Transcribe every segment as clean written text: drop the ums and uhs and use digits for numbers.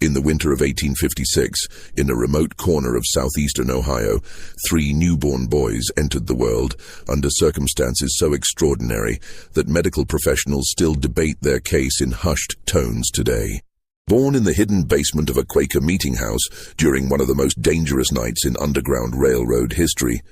In the winter of 1856, in a remote corner of southeastern Ohio, 3 newborn boys entered the world under circumstances so extraordinary that medical professionals still debate their case in hushed tones today. Born in the hidden basement of a Quaker meeting house during one of the most dangerous nights in Underground Railroad history,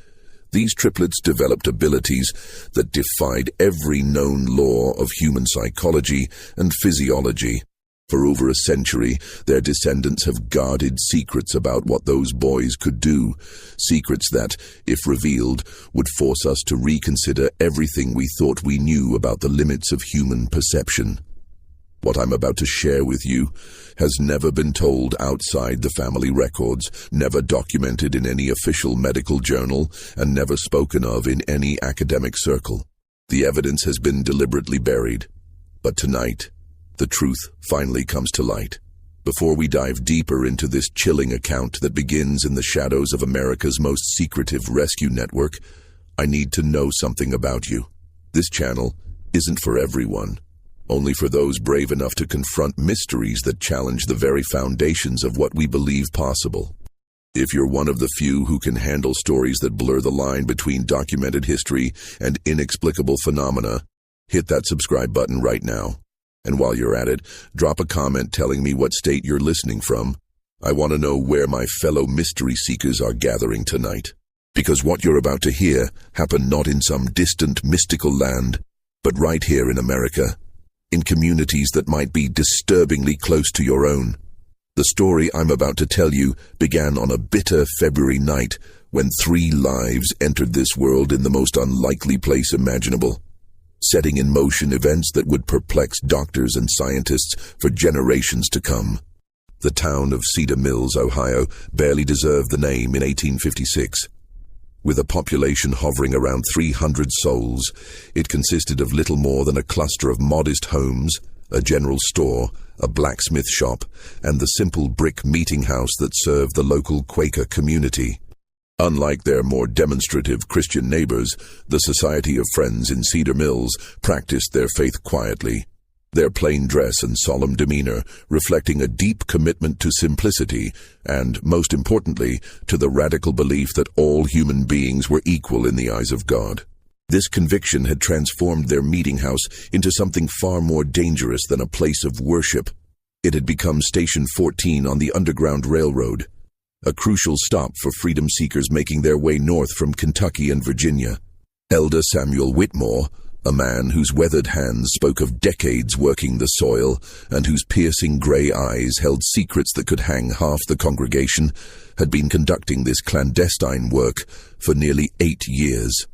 these triplets developed abilities that defied every known law of human psychology and physiology. For over a century, their descendants have guarded secrets about what those boys could do, secrets that, if revealed, would force us to reconsider everything we thought we knew about the limits of human perception. What I'm about to share with you has never been told outside the family records, never documented in any official medical journal, and never spoken of in any academic circle. The evidence has been deliberately buried. But tonight, the truth finally comes to light. Before we dive deeper into this chilling account that begins in the shadows of America's most secretive rescue network, I need to know something about you. This channel isn't for everyone, only for those brave enough to confront mysteries that challenge the very foundations of what we believe possible. If you're one of the few who can handle stories that blur the line between documented history and inexplicable phenomena, hit that subscribe button right now. And while you're at it, drop a comment telling me what state you're listening from. I want to know where my fellow mystery seekers are gathering tonight. Because what you're about to hear happened not in some distant mystical land, but right here in America, in communities that might be disturbingly close to your own. The story I'm about to tell you began on a bitter February night when 3 lives entered this world in the most unlikely place imaginable, setting in motion events that would perplex doctors and scientists for generations to come. The town of Cedar Mills, Ohio, barely deserved the name in 1856. With a population hovering around 300 souls, it consisted of little more than a cluster of modest homes, a general store, a blacksmith shop, and the simple brick meeting house that served the local Quaker community. Unlike their more demonstrative Christian neighbors, the Society of Friends in Cedar Mills practiced their faith quietly, their plain dress and solemn demeanor reflecting a deep commitment to simplicity and, most importantly, to the radical belief that all human beings were equal in the eyes of God. This conviction had transformed their meeting house into something far more dangerous than a place of worship. It had become Station 14 on the Underground Railroad, a crucial stop for freedom seekers making their way north from Kentucky and Virginia. Elder Samuel Whitmore, a man whose weathered hands spoke of decades working the soil and whose piercing gray eyes held secrets that could hang half the congregation, had been conducting this clandestine work for nearly 8 years.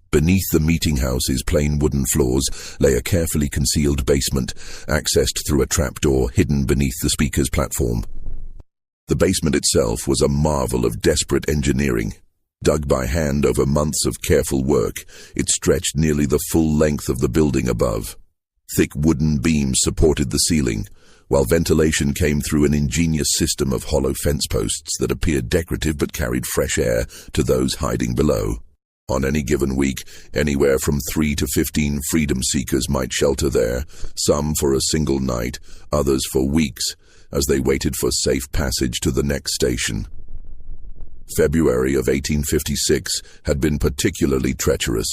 Beneath the meeting house's plain wooden floors lay a carefully concealed basement, accessed through a trapdoor hidden beneath the speaker's platform. The basement itself was a marvel of desperate engineering. Dug by hand over months of careful work, it stretched nearly the full length of the building above. Thick wooden beams supported the ceiling, while ventilation came through an ingenious system of hollow fence posts that appeared decorative but carried fresh air to those hiding below. On any given week, anywhere from 3 to 15 freedom seekers might shelter there, some for a single night, others for weeks, as they waited for safe passage to the next station. February of 1856 had been particularly treacherous.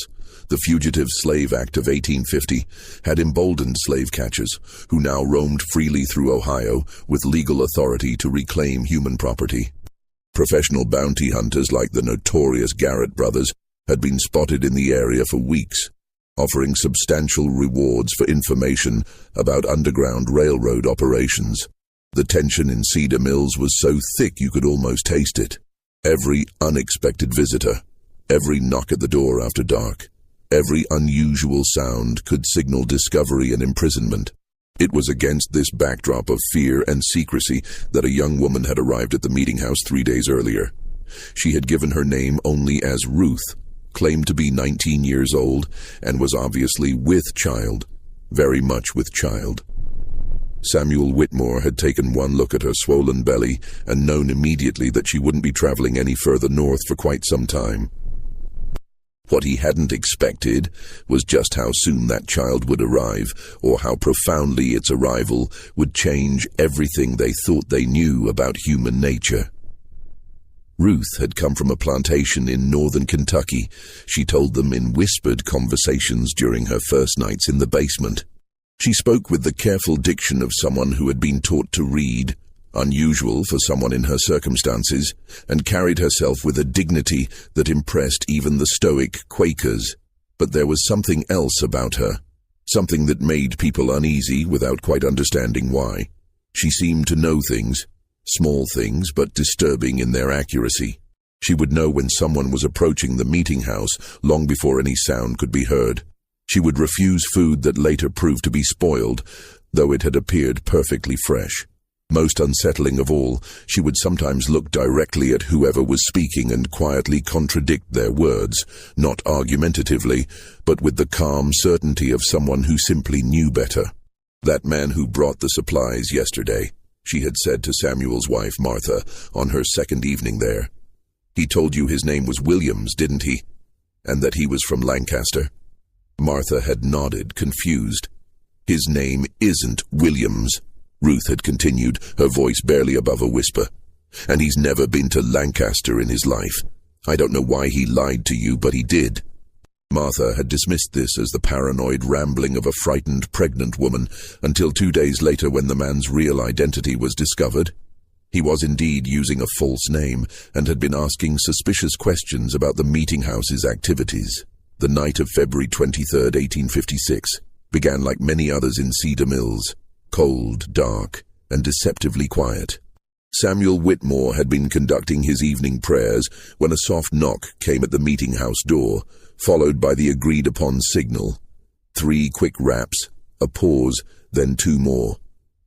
The Fugitive Slave Act of 1850 had emboldened slave catchers, who now roamed freely through Ohio with legal authority to reclaim human property. Professional bounty hunters like the notorious Garrett brothers had been spotted in the area for weeks, offering substantial rewards for information about Underground Railroad operations. The tension in Cedar Mills was so thick you could almost taste it. Every unexpected visitor, every knock at the door after dark, every unusual sound could signal discovery and imprisonment. It was against this backdrop of fear and secrecy that a young woman had arrived at the meeting house 3 days earlier. She had given her name only as Ruth, claimed to be 19 years old, and was obviously with child, very much with child. Samuel Whitmore had taken one look at her swollen belly and known immediately that she wouldn't be traveling any further north for quite some time. What he hadn't expected was just how soon that child would arrive, or how profoundly its arrival would change everything they thought they knew about human nature. Ruth had come from a plantation in northern Kentucky, she told them in whispered conversations during her first nights in the basement. She spoke with the careful diction of someone who had been taught to read, unusual for someone in her circumstances, and carried herself with a dignity that impressed even the stoic Quakers. But there was something else about her, something that made people uneasy without quite understanding why. She seemed to know things, small things but disturbing in their accuracy. She would know when someone was approaching the meeting house long before any sound could be heard. She would refuse food that later proved to be spoiled, though it had appeared perfectly fresh. Most unsettling of all, she would sometimes look directly at whoever was speaking and quietly contradict their words, not argumentatively, but with the calm certainty of someone who simply knew better. "That man who brought the supplies yesterday," she had said to Samuel's wife, Martha, on her second evening there. "He told you his name was Williams, didn't he? And that he was from Lancaster?" Martha had nodded, confused. "His name isn't Williams," Ruth had continued, her voice barely above a whisper. "And he's never been to Lancaster in his life. I don't know why he lied to you, but he did." Martha had dismissed this as the paranoid rambling of a frightened pregnant woman, until 2 days later when the man's real identity was discovered. He was indeed using a false name, and had been asking suspicious questions about the meeting house's activities. The night of February 23, 1856, began like many others in Cedar Mills, cold, dark, and deceptively quiet. Samuel Whitmore had been conducting his evening prayers when a soft knock came at the meeting house door, followed by the agreed-upon signal. 3 quick raps, a pause, then 2 more.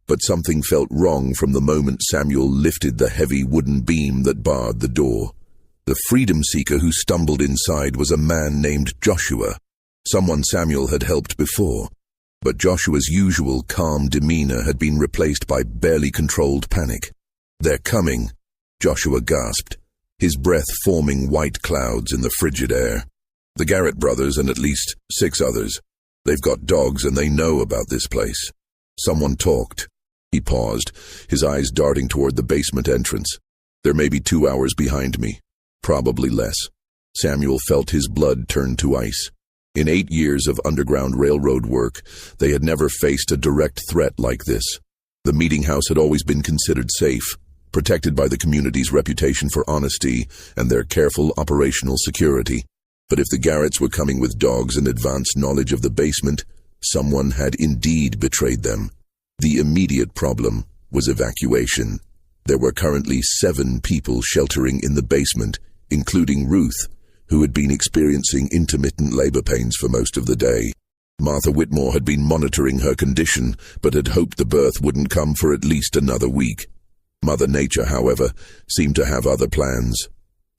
But something felt wrong from the moment Samuel lifted the heavy wooden beam that barred the door. The freedom seeker who stumbled inside was a man named Joshua, someone Samuel had helped before. But Joshua's usual calm demeanor had been replaced by barely controlled panic. "They're coming," Joshua gasped, his breath forming white clouds in the frigid air. "The Garrett brothers and at least 6 others. They've got dogs and they know about this place." Someone talked. He paused, his eyes darting toward the basement entrance. "They're maybe 2 hours behind me. Probably less." Samuel felt his blood turn to ice. In 8 years of Underground Railroad work, they had never faced a direct threat like this. The meeting house had always been considered safe, protected by the community's reputation for honesty and their careful operational security. But if the Garretts were coming with dogs and advanced knowledge of the basement, someone had indeed betrayed them. The immediate problem was evacuation. There were currently 7 people sheltering in the basement, including Ruth, who had been experiencing intermittent labor pains for most of the day. Martha Whitmore had been monitoring her condition, but had hoped the birth wouldn't come for at least another week. Mother Nature, however, seemed to have other plans.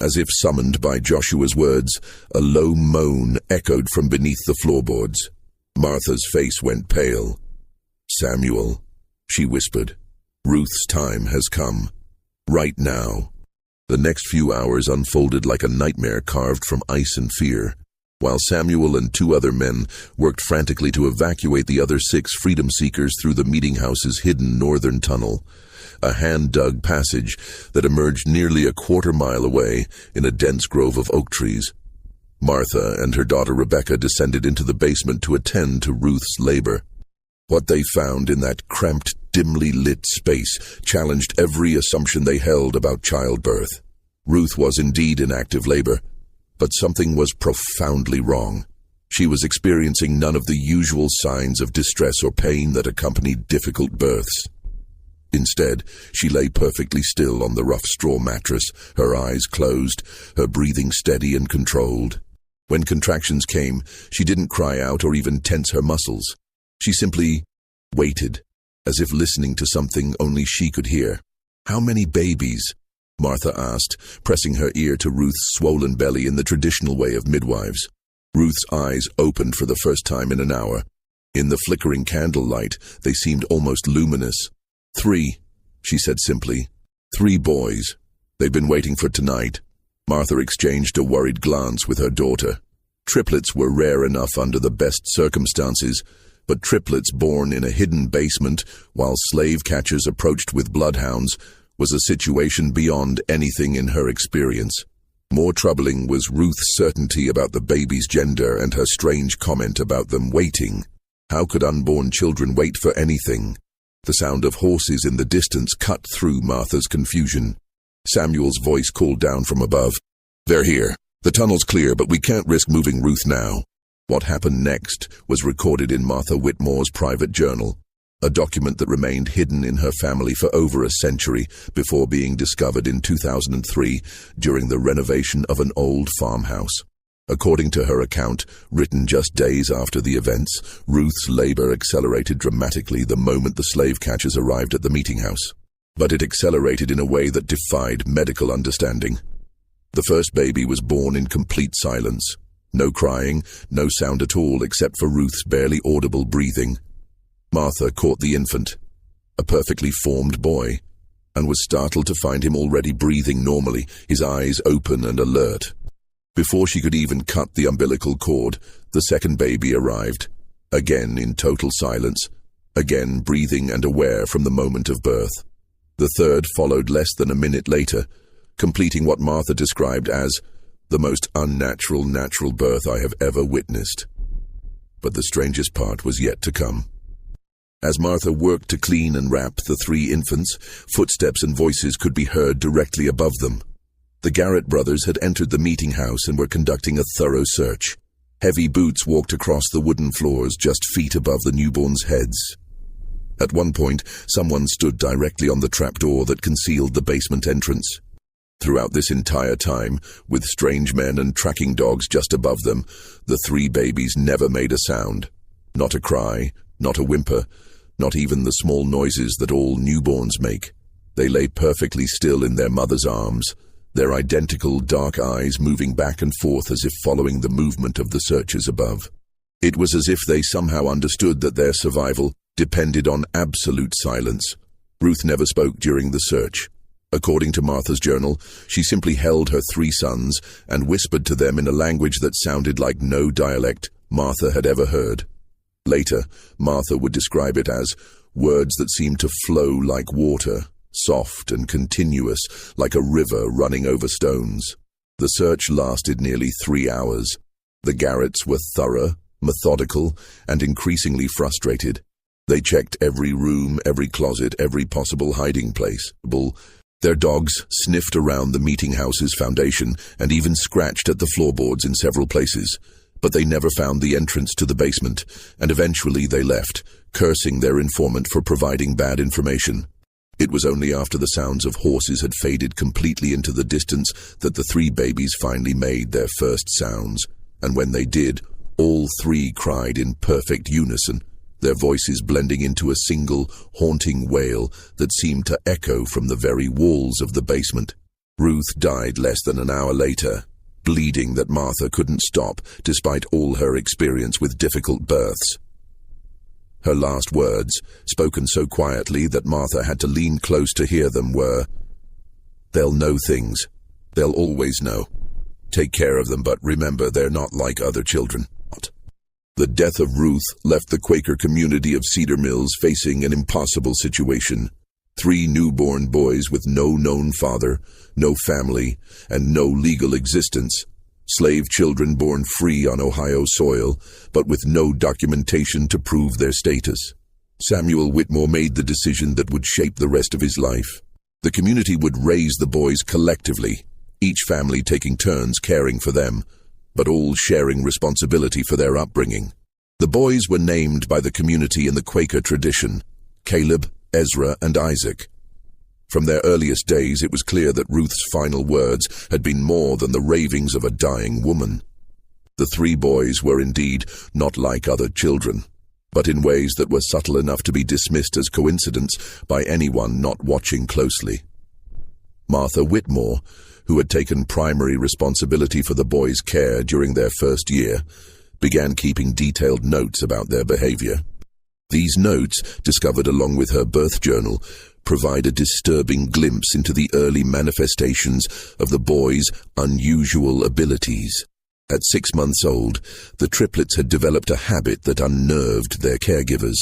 As if summoned by Joshua's words, a low moan echoed from beneath the floorboards. Martha's face went pale. "Samuel," she whispered, "Ruth's time has come. Right now." The next few hours unfolded like a nightmare carved from ice and fear. While Samuel and 2 other men worked frantically to evacuate the other 6 freedom seekers through the meeting house's hidden northern tunnel, a hand-dug passage that emerged nearly a quarter-mile away in a dense grove of oak trees. Martha and her daughter Rebecca descended into the basement to attend to Ruth's labor. What they found in that cramped, dimly lit space challenged every assumption they held about childbirth. Ruth was indeed in active labor, but something was profoundly wrong. She was experiencing none of the usual signs of distress or pain that accompanied difficult births. Instead, she lay perfectly still on the rough straw mattress, her eyes closed, her breathing steady and controlled. When contractions came, she didn't cry out or even tense her muscles. She simply waited, as if listening to something only she could hear. "How many babies?" Martha asked, pressing her ear to Ruth's swollen belly in the traditional way of midwives. Ruth's eyes opened for the first time in an hour. In the flickering candlelight, they seemed almost luminous. 3, she said simply. 3 boys. They'd been waiting for tonight. Martha exchanged a worried glance with her daughter. Triplets were rare enough under the best circumstances, but triplets born in a hidden basement while slave catchers approached with bloodhounds was a situation beyond anything in her experience. More troubling was Ruth's certainty about the baby's gender and her strange comment about them waiting. How could unborn children wait for anything? The sound of horses in the distance cut through Martha's confusion. Samuel's voice called down from above. "They're here. The tunnel's clear, but we can't risk moving Ruth now." What happened next was recorded in Martha Whitmore's private journal, a document that remained hidden in her family for over a century before being discovered in 2003 during the renovation of an old farmhouse. According to her account, written just days after the events, Ruth's labor accelerated dramatically the moment the slave catchers arrived at the meeting house. But it accelerated in a way that defied medical understanding. The first baby was born in complete silence. No crying, no sound at all except for Ruth's barely audible breathing. Martha caught the infant, a perfectly formed boy, and was startled to find him already breathing normally, his eyes open and alert. Before she could even cut the umbilical cord, the second baby arrived, again in total silence, again breathing and aware from the moment of birth. The third followed less than a minute later, completing what Martha described as the most unnatural natural birth I have ever witnessed. But the strangest part was yet to come. As Martha worked to clean and wrap the three infants, footsteps and voices could be heard directly above them. The Garrett brothers had entered the meeting house and were conducting a thorough search. Heavy boots walked across the wooden floors just feet above the newborns' heads. At one point, someone stood directly on the trapdoor that concealed the basement entrance. Throughout this entire time, with strange men and tracking dogs just above them, the three babies never made a sound. Not a cry, not a whimper, not even the small noises that all newborns make. They lay perfectly still in their mother's arms, their identical dark eyes moving back and forth as if following the movement of the searchers above. It was as if they somehow understood that their survival depended on absolute silence. Ruth never spoke during the search. According to Martha's journal, she simply held her three sons and whispered to them in a language that sounded like no dialect Martha had ever heard. Later, Martha would describe it as words that seemed to flow like water, soft and continuous, like a river running over stones. The search lasted nearly 3 hours. The Garretts were thorough, methodical, and increasingly frustrated. They checked every room, every closet, every possible hiding place. Their dogs sniffed around the meeting house's foundation and even scratched at the floorboards in several places. But they never found the entrance to the basement, and eventually they left, cursing their informant for providing bad information. It was only after the sounds of horses had faded completely into the distance that the three babies finally made their first sounds, and when they did, all three cried in perfect unison, their voices blending into a single, haunting wail that seemed to echo from the very walls of the basement. Ruth died less than an hour later, bleeding that Martha couldn't stop despite all her experience with difficult births. Her last words, spoken so quietly that Martha had to lean close to hear them, were, "They'll know things. They'll always know. Take care of them, but remember they're not like other children." The death of Ruth left the Quaker community of Cedar Mills facing an impossible situation. 3 newborn boys with no known father, no family, and no legal existence. Slave children born free on Ohio soil, but with no documentation to prove their status. Samuel Whitmore made the decision that would shape the rest of his life. The community would raise the boys collectively, each family taking turns caring for them, but all sharing responsibility for their upbringing. The boys were named by the community in the Quaker tradition: Caleb, Ezra, and Isaac. From their earliest days, it was clear that Ruth's final words had been more than the ravings of a dying woman. The 3 boys were indeed not like other children, but in ways that were subtle enough to be dismissed as coincidence by anyone not watching closely. Martha Whitmore, who had taken primary responsibility for the boys' care during their first year, began keeping detailed notes about their behavior. These notes, discovered along with her birth journal, provide a disturbing glimpse into the early manifestations of the boys' unusual abilities. At 6 months old, the triplets had developed a habit that unnerved their caregivers.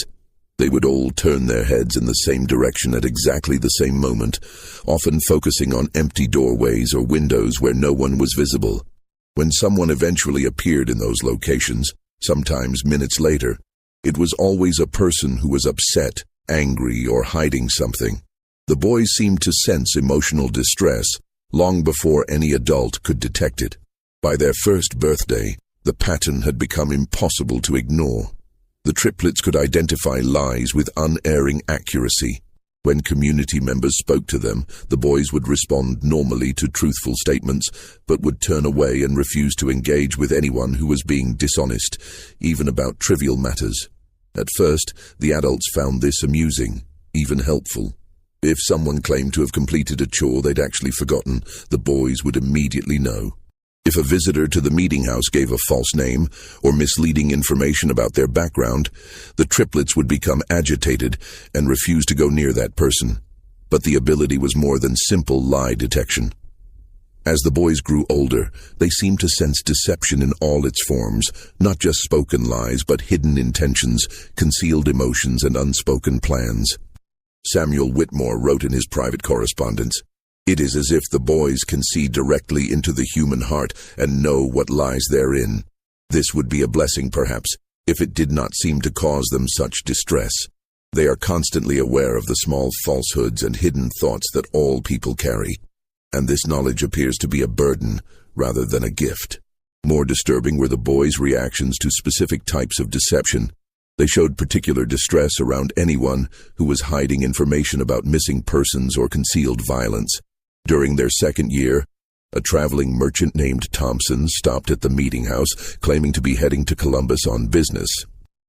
They would all turn their heads in the same direction at exactly the same moment, often focusing on empty doorways or windows where no one was visible. When someone eventually appeared in those locations, sometimes minutes later, it was always a person who was upset, angry, or hiding something. The boys seemed to sense emotional distress long before any adult could detect it. By their first birthday, the pattern had become impossible to ignore. The triplets could identify lies with unerring accuracy. When community members spoke to them, the boys would respond normally to truthful statements, but would turn away and refuse to engage with anyone who was being dishonest, even about trivial matters. At first, the adults found this amusing, even helpful. If someone claimed to have completed a chore they'd actually forgotten, the boys would immediately know. If a visitor to the meeting house gave a false name or misleading information about their background, the triplets would become agitated and refuse to go near that person. But the ability was more than simple lie detection. As the boys grew older, they seemed to sense deception in all its forms, not just spoken lies, but hidden intentions, concealed emotions, and unspoken plans. Samuel Whitmore wrote in his private correspondence, "It is as if the boys can see directly into the human heart and know what lies therein. This would be a blessing, perhaps, if it did not seem to cause them such distress. They are constantly aware of the small falsehoods and hidden thoughts that all people carry, and this knowledge appears to be a burden rather than a gift." More disturbing were the boys' reactions to specific types of deception. They showed particular distress around anyone who was hiding information about missing persons or concealed violence. During their second year, a traveling merchant named Thompson stopped at the meeting house, claiming to be heading to Columbus on business.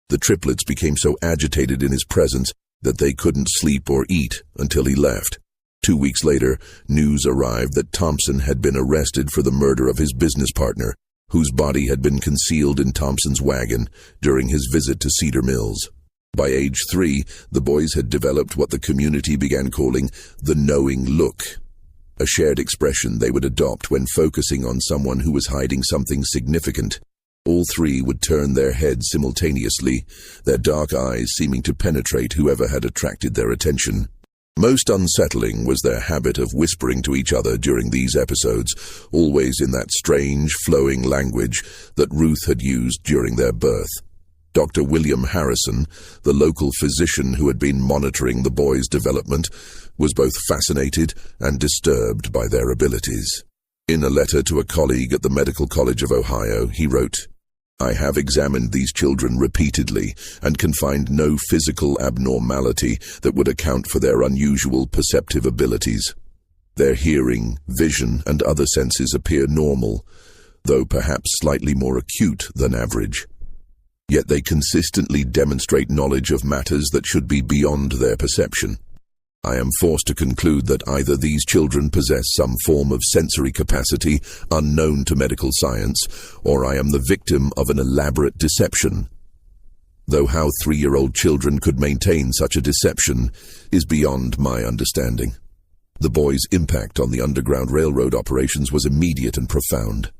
The triplets became so agitated in his presence that they couldn't sleep or eat until he left. 2 weeks later, news arrived that Thompson had been arrested for the murder of his business partner, whose body had been concealed in Thompson's wagon during his visit to Cedar Mills. By age 3, the boys had developed what the community began calling the knowing look, a shared expression they would adopt when focusing on someone who was hiding something significant. All three would turn their heads simultaneously, their dark eyes seeming to penetrate whoever had attracted their attention. Most unsettling was their habit of whispering to each other during these episodes, always in that strange, flowing language that Ruth had used during their birth. Dr. William Harrison, the local physician who had been monitoring the boys' development, was both fascinated and disturbed by their abilities. In a letter to a colleague at the Medical College of Ohio, he wrote, "I have examined these children repeatedly and can find no physical abnormality that would account for their unusual perceptive abilities. Their hearing, vision, and other senses appear normal, though perhaps slightly more acute than average. Yet they consistently demonstrate knowledge of matters that should be beyond their perception. I am forced to conclude that either these children possess some form of sensory capacity unknown to medical science, or I am the victim of an elaborate deception. Though how 3-year-old children could maintain such a deception is beyond my understanding." The boys' impact on the Underground Railroad operations was immediate and profound.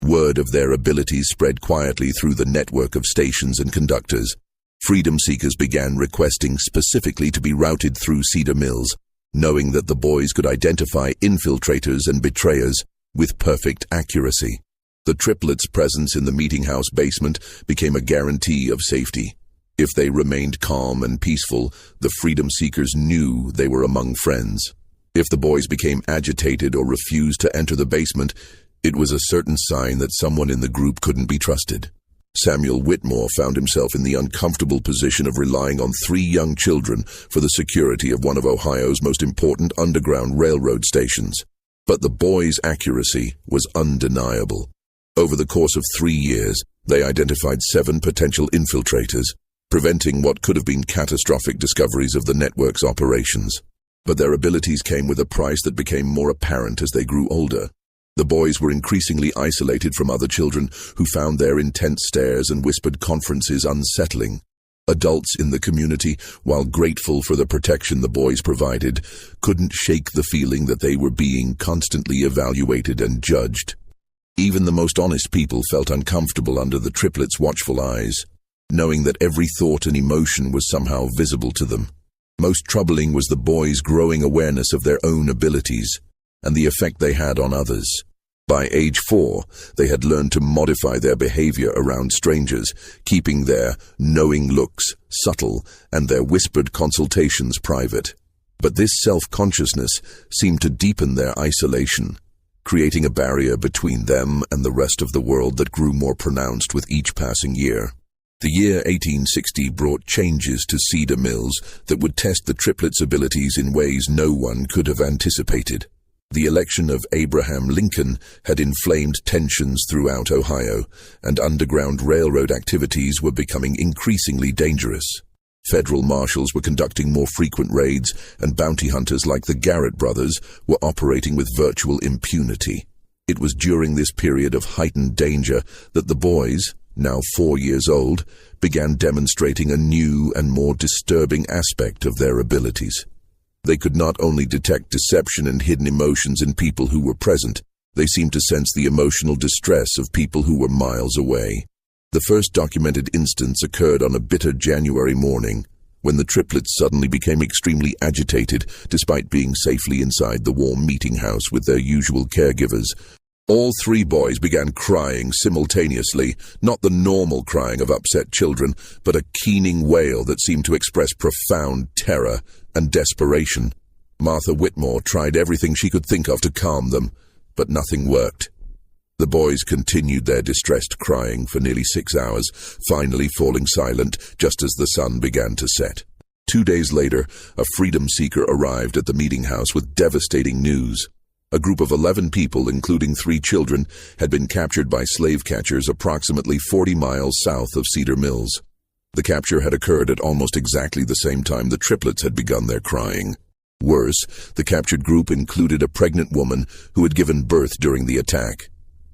Word of their abilities spread quietly through the network of stations and conductors. Freedom seekers began requesting specifically to be routed through Cedar Mills, knowing that the boys could identify infiltrators and betrayers with perfect accuracy. The triplets' presence in the meeting house basement became a guarantee of safety. If they remained calm and peaceful, the freedom seekers knew they were among friends. If the boys became agitated or refused to enter the basement, it was a certain sign that someone in the group couldn't be trusted. Samuel Whitmore found himself in the uncomfortable position of relying on 3 young children for the security of one of Ohio's most important Underground Railroad stations. But the boys' accuracy was undeniable. Over the course of 3 years, they identified 7 potential infiltrators, preventing what could have been catastrophic discoveries of the network's operations. But their abilities came with a price that became more apparent as they grew older. The boys were increasingly isolated from other children who found their intense stares and whispered conferences unsettling. Adults in the community, while grateful for the protection the boys provided, couldn't shake the feeling that they were being constantly evaluated and judged. Even the most honest people felt uncomfortable under the triplets' watchful eyes, knowing that every thought and emotion was somehow visible to them. Most troubling was the boys' growing awareness of their own abilities and the effect they had on others. By age 4, they had learned to modify their behavior around strangers, keeping their knowing looks subtle and their whispered consultations private. But this self-consciousness seemed to deepen their isolation, creating a barrier between them and the rest of the world that grew more pronounced with each passing year. The year 1860 brought changes to Cedar Mills that would test the triplets' abilities in ways no one could have anticipated. The election of Abraham Lincoln had inflamed tensions throughout Ohio, and Underground Railroad activities were becoming increasingly dangerous. Federal marshals were conducting more frequent raids, and bounty hunters like the Garrett brothers were operating with virtual impunity. It was during this period of heightened danger that the boys, now 4 years old, began demonstrating a new and more disturbing aspect of their abilities. They could not only detect deception and hidden emotions in people who were present, they seemed to sense the emotional distress of people who were miles away. The first documented instance occurred on a bitter January morning, when the triplets suddenly became extremely agitated despite being safely inside the warm meeting house with their usual caregivers. All 3 boys began crying simultaneously, not the normal crying of upset children, but a keening wail that seemed to express profound terror and desperation. Martha Whitmore tried everything she could think of to calm them, but nothing worked. The boys continued their distressed crying for nearly 6 hours, finally falling silent just as the sun began to set. 2 days later, a freedom seeker arrived at the meeting house with devastating news. A group of 11 people, including 3 children, had been captured by slave catchers approximately 40 miles south of Cedar Mills. The capture had occurred at almost exactly the same time the triplets had begun their crying. Worse, the captured group included a pregnant woman who had given birth during the attack.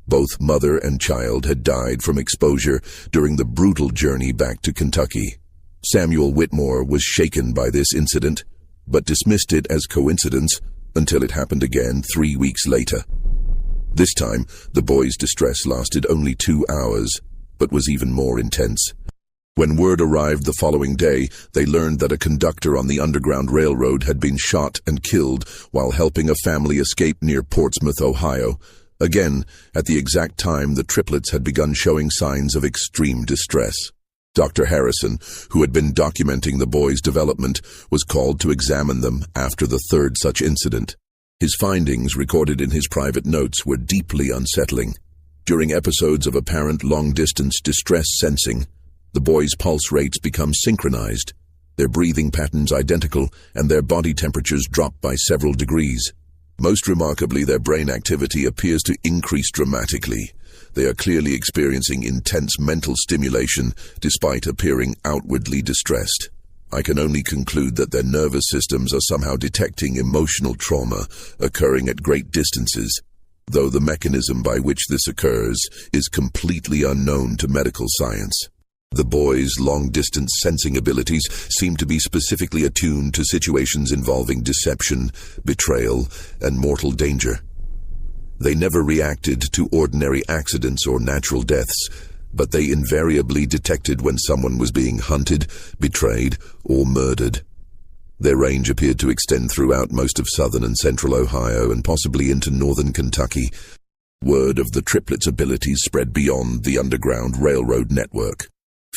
Both mother and child had died from exposure during the brutal journey back to Kentucky. Samuel Whitmore was shaken by this incident, but dismissed it as coincidence until it happened again 3 weeks later. This time, the boys' distress lasted only 2 hours, but was even more intense. When word arrived the following day, they learned that a conductor on the Underground Railroad had been shot and killed while helping a family escape near Portsmouth, Ohio. Again, at the exact time the triplets had begun showing signs of extreme distress. Dr. Harrison, who had been documenting the boys' development, was called to examine them after the 3rd such incident. His findings, recorded in his private notes, were deeply unsettling. During episodes of apparent long-distance distress sensing, the boys' pulse rates become synchronized, their breathing patterns identical, and their body temperatures drop by several degrees. Most remarkably, their brain activity appears to increase dramatically. They are clearly experiencing intense mental stimulation despite appearing outwardly distressed. I can only conclude that their nervous systems are somehow detecting emotional trauma occurring at great distances, though the mechanism by which this occurs is completely unknown to medical science. The boys' long-distance sensing abilities seem to be specifically attuned to situations involving deception, betrayal, and mortal danger. They never reacted to ordinary accidents or natural deaths, but they invariably detected when someone was being hunted, betrayed, or murdered. Their range appeared to extend throughout most of southern and central Ohio and possibly into northern Kentucky. Word of the triplets' abilities spread beyond the Underground Railroad network.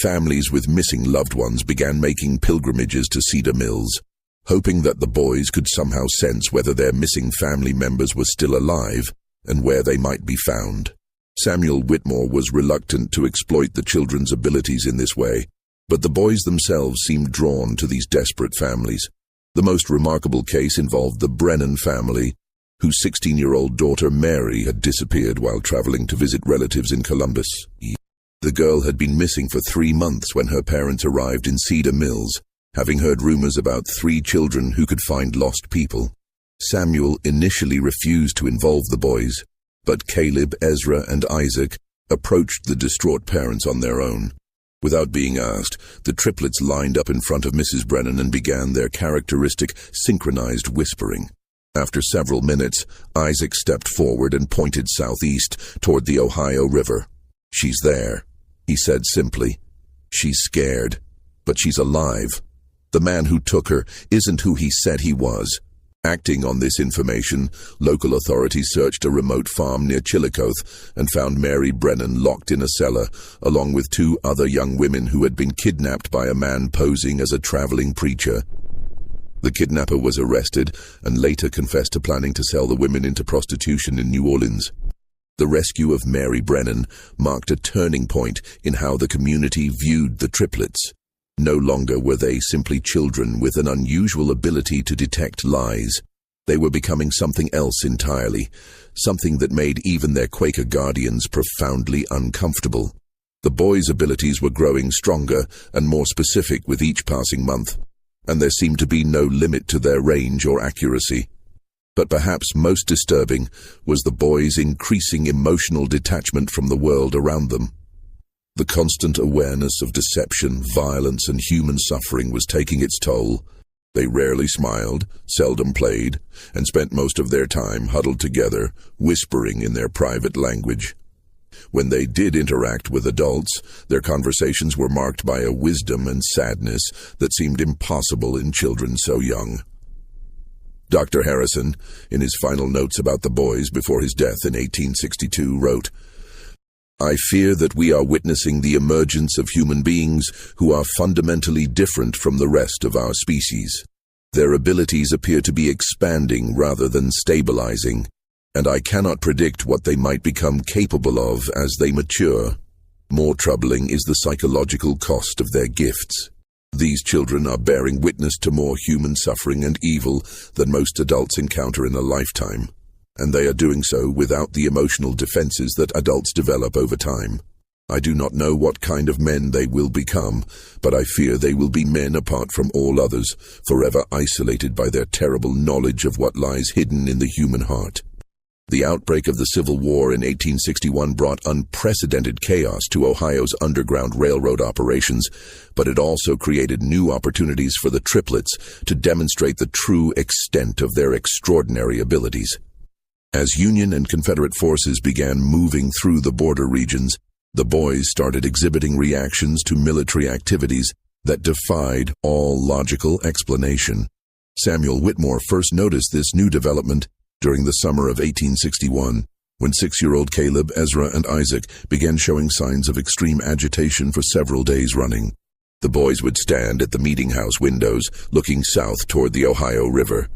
Families with missing loved ones began making pilgrimages to Cedar Mills, hoping that the boys could somehow sense whether their missing family members were still alive and where they might be found. Samuel Whitmore was reluctant to exploit the children's abilities in this way, but the boys themselves seemed drawn to these desperate families. The most remarkable case involved the Brennan family, whose 16-year-old daughter Mary had disappeared while traveling to visit relatives in Columbus. The girl had been missing for 3 months when her parents arrived in Cedar Mills, having heard rumors about 3 children who could find lost people. Samuel initially refused to involve the boys, but Caleb, Ezra, and Isaac approached the distraught parents on their own. Without being asked, the triplets lined up in front of Mrs. Brennan and began their characteristic synchronized whispering. After several minutes, Isaac stepped forward and pointed southeast toward the Ohio River. "She's there," he said simply. "She's scared, but she's alive. The man who took her isn't who he said he was." Acting on this information, local authorities searched a remote farm near Chillicothe and found Mary Brennan locked in a cellar, along with 2 other young women who had been kidnapped by a man posing as a traveling preacher. The kidnapper was arrested and later confessed to planning to sell the women into prostitution in New Orleans. The rescue of Mary Brennan marked a turning point in how the community viewed the triplets. No longer were they simply children with an unusual ability to detect lies. They were becoming something else entirely, something that made even their Quaker guardians profoundly uncomfortable. The boys' abilities were growing stronger and more specific with each passing month, and there seemed to be no limit to their range or accuracy. But perhaps most disturbing was the boys' increasing emotional detachment from the world around them. The constant awareness of deception, violence, and human suffering was taking its toll. They rarely smiled, seldom played, and spent most of their time huddled together, whispering in their private language. When they did interact with adults, their conversations were marked by a wisdom and sadness that seemed impossible in children so young. Dr. Harrison, in his final notes about the boys before his death in 1862, wrote, "I fear that we are witnessing the emergence of human beings who are fundamentally different from the rest of our species. Their abilities appear to be expanding rather than stabilizing, and I cannot predict what they might become capable of as they mature. More troubling is the psychological cost of their gifts. These children are bearing witness to more human suffering and evil than most adults encounter in a lifetime, and they are doing so without the emotional defenses that adults develop over time. I do not know what kind of men they will become, but I fear they will be men apart from all others, forever isolated by their terrible knowledge of what lies hidden in the human heart." The outbreak of the Civil War in 1861 brought unprecedented chaos to Ohio's Underground Railroad operations, but it also created new opportunities for the Triplets to demonstrate the true extent of their extraordinary abilities. As Union and Confederate forces began moving through the border regions, the boys started exhibiting reactions to military activities that defied all logical explanation. Samuel Whitmore first noticed this new development during the summer of 1861, when 6-year-old Caleb, Ezra, and Isaac began showing signs of extreme agitation for several days running. The boys would stand at the meeting house windows, looking south toward the Ohio River,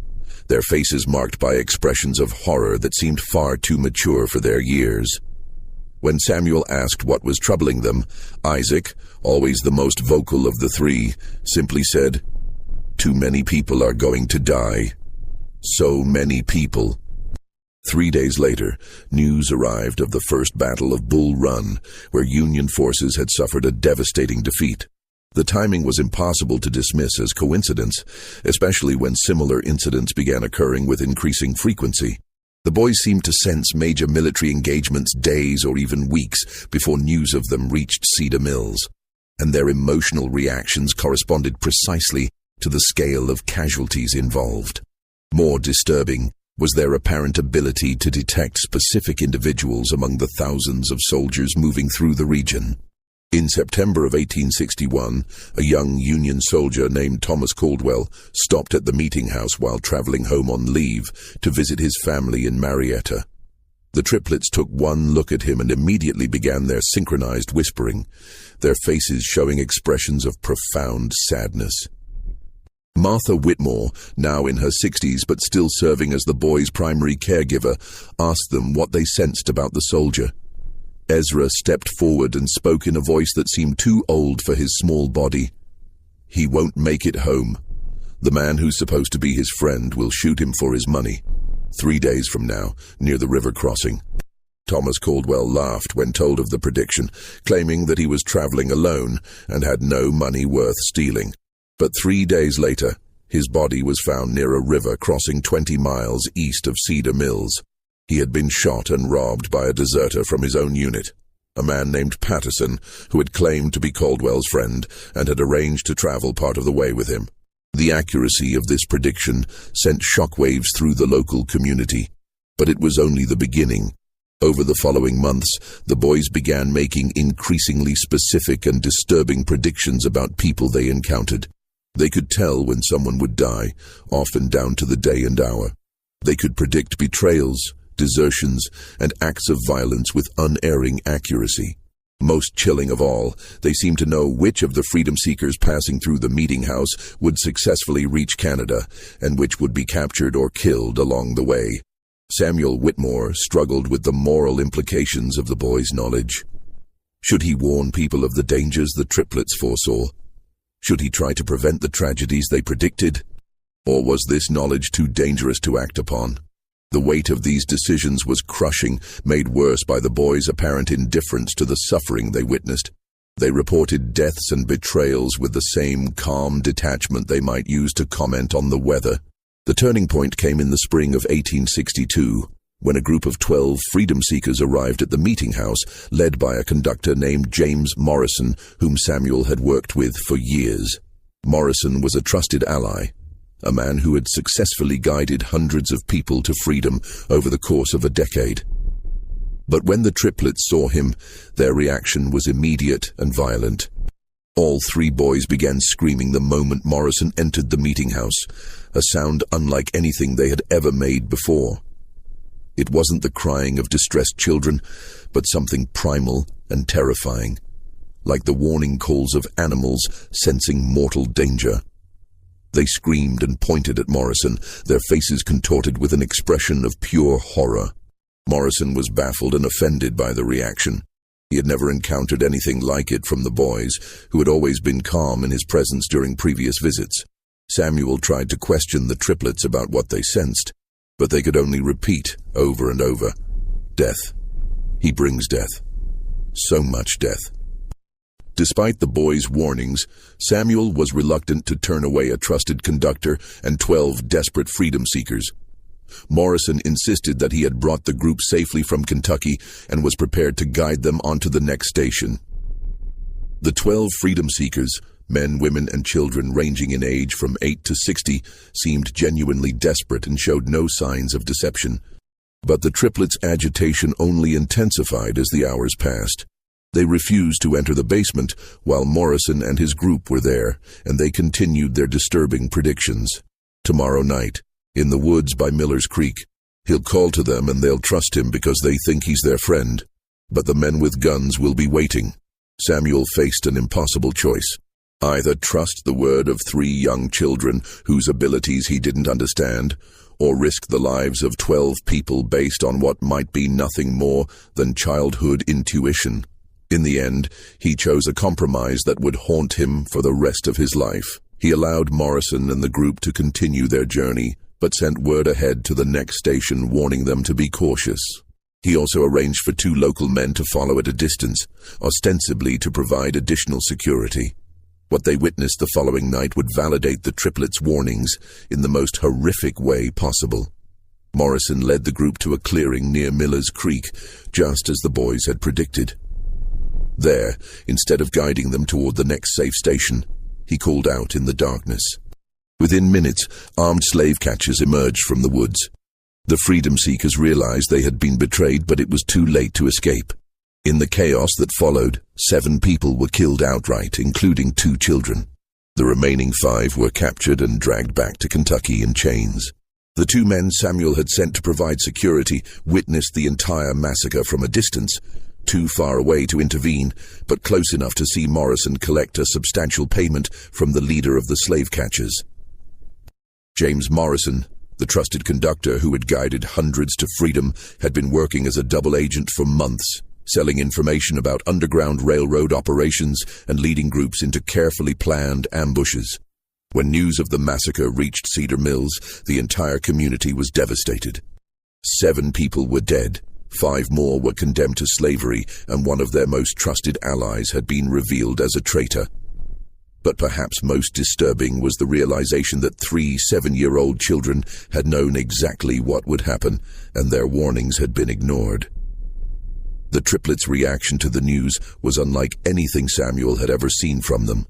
their faces marked by expressions of horror that seemed far too mature for their years. When Samuel asked what was troubling them, Isaac, always the most vocal of the 3, simply said, "Too many people are going to die. So many people." 3 days later, news arrived of the First Battle of Bull Run, where Union forces had suffered a devastating defeat. The timing was impossible to dismiss as coincidence, especially when similar incidents began occurring with increasing frequency. The boys seemed to sense major military engagements days or even weeks before news of them reached Cedar Mills, and their emotional reactions corresponded precisely to the scale of casualties involved. More disturbing was their apparent ability to detect specific individuals among the thousands of soldiers moving through the region. In September of 1861, a young Union soldier named Thomas Caldwell stopped at the meeting house while traveling home on leave to visit his family in Marietta. The triplets took one look at him and immediately began their synchronized whispering, their faces showing expressions of profound sadness. Martha Whitmore, now in her 60s but still serving as the boys' primary caregiver, asked them what they sensed about the soldier. Ezra stepped forward and spoke in a voice that seemed too old for his small body. "He won't make it home. The man who's supposed to be his friend will shoot him for his money. 3 days from now, near the river crossing." Thomas Caldwell laughed when told of the prediction, claiming that he was traveling alone and had no money worth stealing. But 3 days later, his body was found near a river crossing 20 miles east of Cedar Mills. He had been shot and robbed by a deserter from his own unit, a man named Patterson, who had claimed to be Caldwell's friend and had arranged to travel part of the way with him. The accuracy of this prediction sent shockwaves through the local community, but it was only the beginning. Over the following months, the boys began making increasingly specific and disturbing predictions about people they encountered. They could tell when someone would die, often down to the day and hour. They could predict betrayals, desertions, and acts of violence with unerring accuracy. Most chilling of all, they seemed to know which of the freedom seekers passing through the meeting house would successfully reach Canada, and which would be captured or killed along the way. Samuel Whitmore struggled with the moral implications of the boys' knowledge. Should he warn people of the dangers the triplets foresaw? Should he try to prevent the tragedies they predicted? Or was this knowledge too dangerous to act upon? The weight of these decisions was crushing, made worse by the boys' apparent indifference to the suffering they witnessed. They reported deaths and betrayals with the same calm detachment they might use to comment on the weather. The turning point came in the spring of 1862, when a group of 12 freedom seekers arrived at the meeting house, led by a conductor named James Morrison, whom Samuel had worked with for years. Morrison was a trusted ally, a man who had successfully guided hundreds of people to freedom over the course of a decade. But when the triplets saw him, their reaction was immediate and violent. All three boys began screaming the moment Morrison entered the meeting house, a sound unlike anything they had ever made before. It wasn't the crying of distressed children, but something primal and terrifying, like the warning calls of animals sensing mortal danger. They screamed and pointed at Morrison, their faces contorted with an expression of pure horror. Morrison was baffled and offended by the reaction. He had never encountered anything like it from the boys, who had always been calm in his presence during previous visits. Samuel tried to question the triplets about what they sensed, but they could only repeat over and over, "Death. He brings death. So much death." Despite the boys' warnings, Samuel was reluctant to turn away a trusted conductor and 12 desperate freedom seekers. Morrison insisted that he had brought the group safely from Kentucky and was prepared to guide them onto the next station. The 12 freedom seekers, men, women, and children ranging in age from 8 to 60, seemed genuinely desperate and showed no signs of deception. But the triplets' agitation only intensified as the hours passed. They refused to enter the basement while Morrison and his group were there, and they continued their disturbing predictions. "Tomorrow night, in the woods by Miller's Creek, he'll call to them and they'll trust him because they think he's their friend. But the men with guns will be waiting." Samuel faced an impossible choice. Either trust the word of 3 young children whose abilities he didn't understand, or risk the lives of 12 people based on what might be nothing more than childhood intuition. In the end, he chose a compromise that would haunt him for the rest of his life. He allowed Morrison and the group to continue their journey, but sent word ahead to the next station warning them to be cautious. He also arranged for 2 local men to follow at a distance, ostensibly to provide additional security. What they witnessed the following night would validate the triplets' warnings in the most horrific way possible. Morrison led the group to a clearing near Miller's Creek, just as the boys had predicted. There, instead of guiding them toward the next safe station, he called out in the darkness. Within minutes, armed slave catchers emerged from the woods. The freedom seekers realized they had been betrayed, but it was too late to escape. In the chaos that followed, 7 people were killed outright, including 2 children. The remaining 5 were captured and dragged back to Kentucky in chains. The 2 men Samuel had sent to provide security witnessed the entire massacre from a distance, too far away to intervene, but close enough to see Morrison collect a substantial payment from the leader of the slave catchers. James Morrison, the trusted conductor who had guided hundreds to freedom, had been working as a double agent for months, selling information about underground railroad operations and leading groups into carefully planned ambushes. When news of the massacre reached Cedar Mills, the entire community was devastated. 7 people were dead. 5 more were condemned to slavery, and one of their most trusted allies had been revealed as a traitor. But perhaps most disturbing was the realization that 3 7-year-old children had known exactly what would happen, and their warnings had been ignored. The triplets' reaction to the news was unlike anything Samuel had ever seen from them.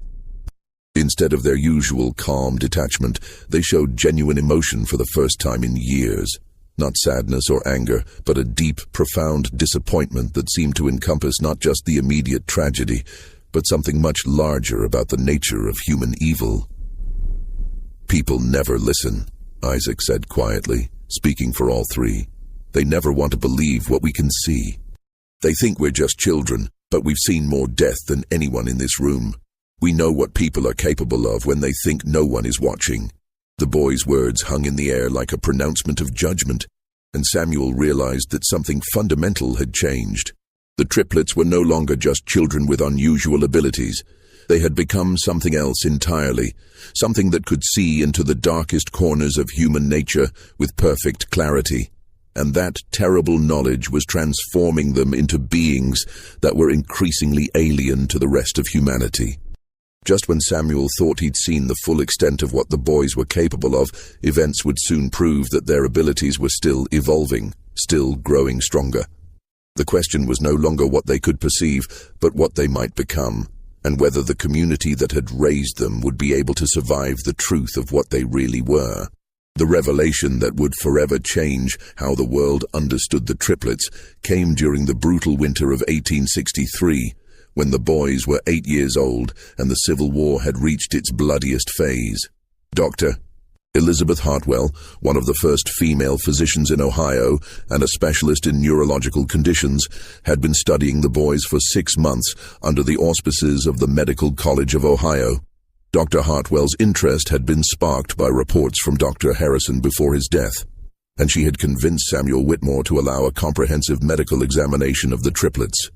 Instead of their usual calm detachment, they showed genuine emotion for the first time in years. Not sadness or anger, but a deep, profound disappointment that seemed to encompass not just the immediate tragedy, but something much larger about the nature of human evil. "People never listen," Isaac said quietly, speaking for all three. "They never want to believe what we can see. They think we're just children, but we've seen more death than anyone in this room. We know what people are capable of when they think no one is watching." The boy's words hung in the air like a pronouncement of judgment, and Samuel realized that something fundamental had changed. The triplets were no longer just children with unusual abilities. They had become something else entirely, something that could see into the darkest corners of human nature with perfect clarity. And that terrible knowledge was transforming them into beings that were increasingly alien to the rest of humanity. Just when Samuel thought he'd seen the full extent of what the boys were capable of, events would soon prove that their abilities were still evolving, still growing stronger. The question was no longer what they could perceive, but what they might become, and whether the community that had raised them would be able to survive the truth of what they really were. The revelation that would forever change how the world understood the triplets came during the brutal winter of 1863, when the boys were 8 years old and the Civil War had reached its bloodiest phase. Dr. Elizabeth Hartwell, one of the first female physicians in Ohio and a specialist in neurological conditions, had been studying the boys for 6 months under the auspices of the Medical College of Ohio. Dr. Hartwell's interest had been sparked by reports from Dr. Harrison before his death, and she had convinced Samuel Whitmore to allow a comprehensive medical examination of the triplets.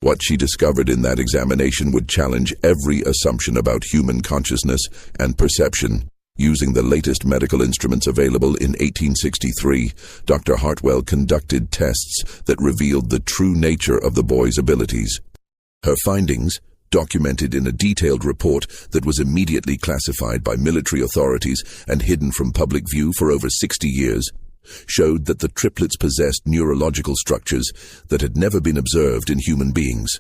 What she discovered in that examination would challenge every assumption about human consciousness and perception. Using the latest medical instruments available in 1863, Dr. Hartwell conducted tests that revealed the true nature of the boys' abilities. Her findings, documented in a detailed report that was immediately classified by military authorities and hidden from public view for over 60 years, showed that the triplets possessed neurological structures that had never been observed in human beings.